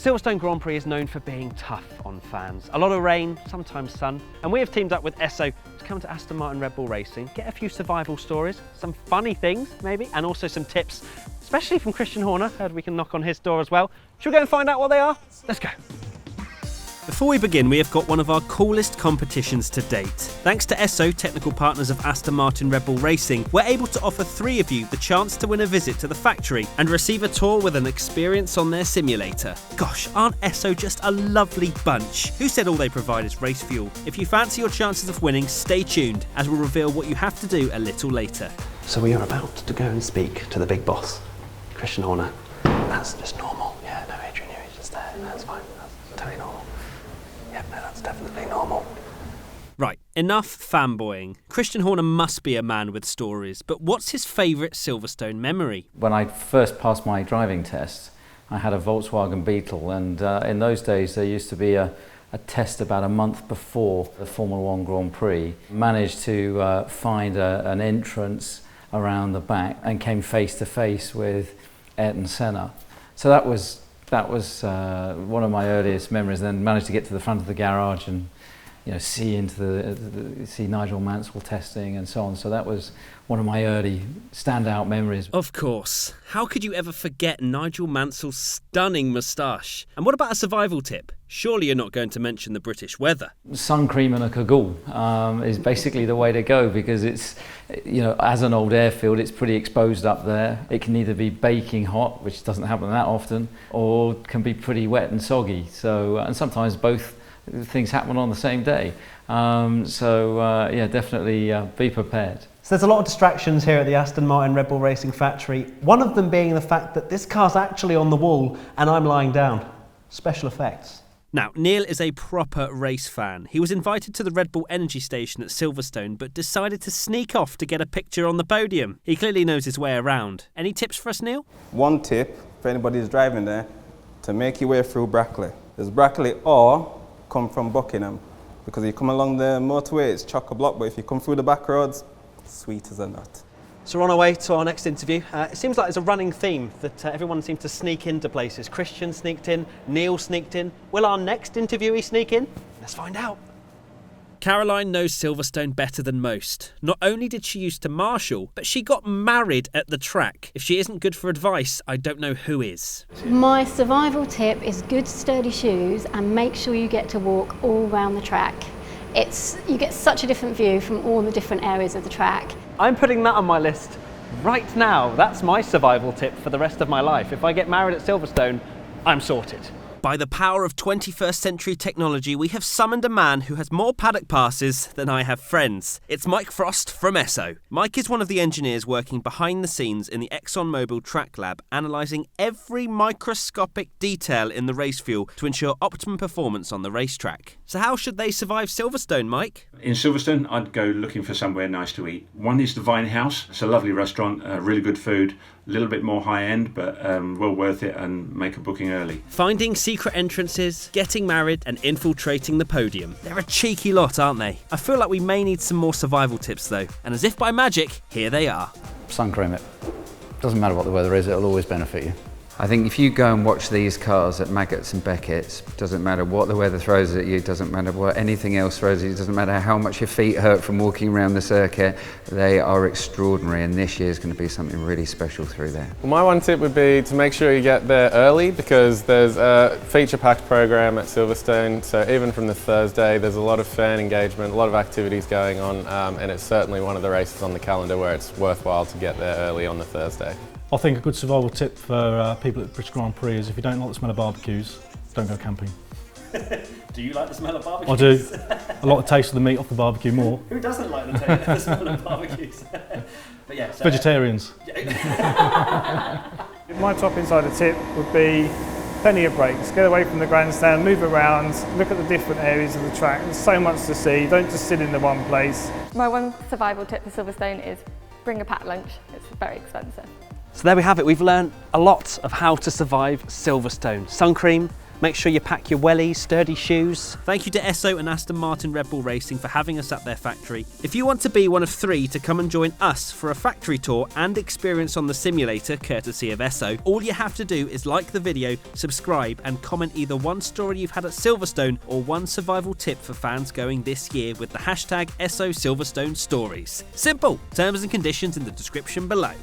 Silverstone Grand Prix is known for being tough on fans. A lot of rain, sometimes sun, and we have teamed up with Esso to come to Aston Martin Red Bull Racing, get a few survival stories, some funny things maybe, and also some tips, especially from Christian Horner. Heard we can knock on his door as well. Should we go and find out what they are? Let's go. Before we begin, we have got one of our coolest competitions to date. Thanks to Esso, technical partners of Aston Martin Red Bull Racing, we're able to offer 3 of you the chance to win a visit to the factory and receive a tour with an experience on their simulator. Gosh, aren't Esso just a lovely bunch? Who said all they provide is race fuel? If you fancy your chances of winning, stay tuned, as we'll reveal what you have to do a little later. So we are about to go and speak to the big boss, Christian Horner. That's just normal. Yeah, no, Adrian, he's just there. That's fine. That's totally normal. Yep, no, that's definitely normal. Right, enough fanboying. Christian Horner must be a man with stories, but what's his favourite Silverstone memory? When I first passed my driving test, I had a Volkswagen Beetle, and in those days there used to be a test about a month before the Formula 1 Grand Prix. Managed to find an entrance around the back and came face to face with Ayrton Senna. So that was one of my earliest memories. Then managed to get to the front of the garage and see Nigel Mansell testing and so on. So that was one of my early standout memories. Of course. How could you ever forget Nigel Mansell's stunning moustache? And what about a survival tip? Surely you're not going to mention the British weather. Sun cream and a cagoule is basically the way to go, because it's, as an old airfield, it's pretty exposed up there. It can either be baking hot, which doesn't happen that often, or can be pretty wet and soggy. So, and sometimes both things happen on the same day. Definitely be prepared. So there's a lot of distractions here at the Aston Martin Red Bull Racing factory. One of them being the fact that this car's actually on the wall and I'm lying down. Special effects. Now, Neil is a proper race fan. He was invited to the Red Bull Energy Station at Silverstone, but decided to sneak off to get a picture on the podium. He clearly knows his way around. Any tips for us, Neil? One tip for anybody who's driving there, to make your way through Brackley. There's Brackley or come from Buckingham, because you come along the motorway, it's chock-a-block, but if you come through the back roads, sweet as a nut. So we're on our way to our next interview. It seems like there's a running theme that everyone seems to sneak into places. Christian sneaked in, Neil sneaked in. Will our next interviewee sneak in? Let's find out. Caroline knows Silverstone better than most. Not only did she used to marshal, but she got married at the track. If she isn't good for advice, I don't know who is. My survival tip is good sturdy shoes and make sure you get to walk all around the track. You get such a different view from all the different areas of the track. I'm putting that on my list right now. That's my survival tip for the rest of my life. If I get married at Silverstone, I'm sorted. By the power of 21st century technology, we have summoned a man who has more paddock passes than I have friends. It's Mike Frost from Esso. Mike is one of the engineers working behind the scenes in the ExxonMobil track lab, analysing every microscopic detail in the race fuel to ensure optimum performance on the racetrack. So how should they survive Silverstone, Mike? In Silverstone, I'd go looking for somewhere nice to eat. One is the Vine House. It's a lovely restaurant, really good food, a little bit more high-end, but well worth it, and make a booking early. Finding secret entrances, getting married and infiltrating the podium. They're a cheeky lot, aren't they? I feel like we may need some more survival tips though, and as if by magic, here they are. Sun cream it. Doesn't matter what the weather is, it'll always benefit you. I think if you go and watch these cars at Maggots and Beckett's, doesn't matter what the weather throws at you, doesn't matter what anything else throws at you, doesn't matter how much your feet hurt from walking around the circuit, they are extraordinary, and this year is going to be something really special through there. Well, my one tip would be to make sure you get there early, because there's a feature-packed program at Silverstone, so even from the Thursday there's a lot of fan engagement, a lot of activities going on, and it's certainly one of the races on the calendar where it's worthwhile to get there early on the Thursday. I think a good survival tip for people at the British Grand Prix is if you don't like the smell of barbecues, don't go camping. Do you like the smell of barbecues? I do. I like the taste of the meat off the barbecue more. Who doesn't like the smell of barbecues? But yeah, so, vegetarians. My top insider tip would be plenty of breaks. Get away from the grandstand, move around, look at the different areas of the track. There's so much to see. Don't just sit in the one place. My one survival tip for Silverstone is bring a packed lunch. It's very expensive. So there we have it. We've learned a lot of how to survive Silverstone. Sun cream, Make sure you pack your wellies, sturdy shoes. Thank you to Esso and Aston Martin Red Bull Racing for having us at their factory. If you want to be one of 3 to come and join us for a factory tour and experience on the simulator courtesy of Esso, all you have to do is like the video, subscribe and comment either one story you've had at Silverstone or one survival tip for fans going this year with the hashtag Esso Silverstone Stories. Simple! Terms and conditions in the description below.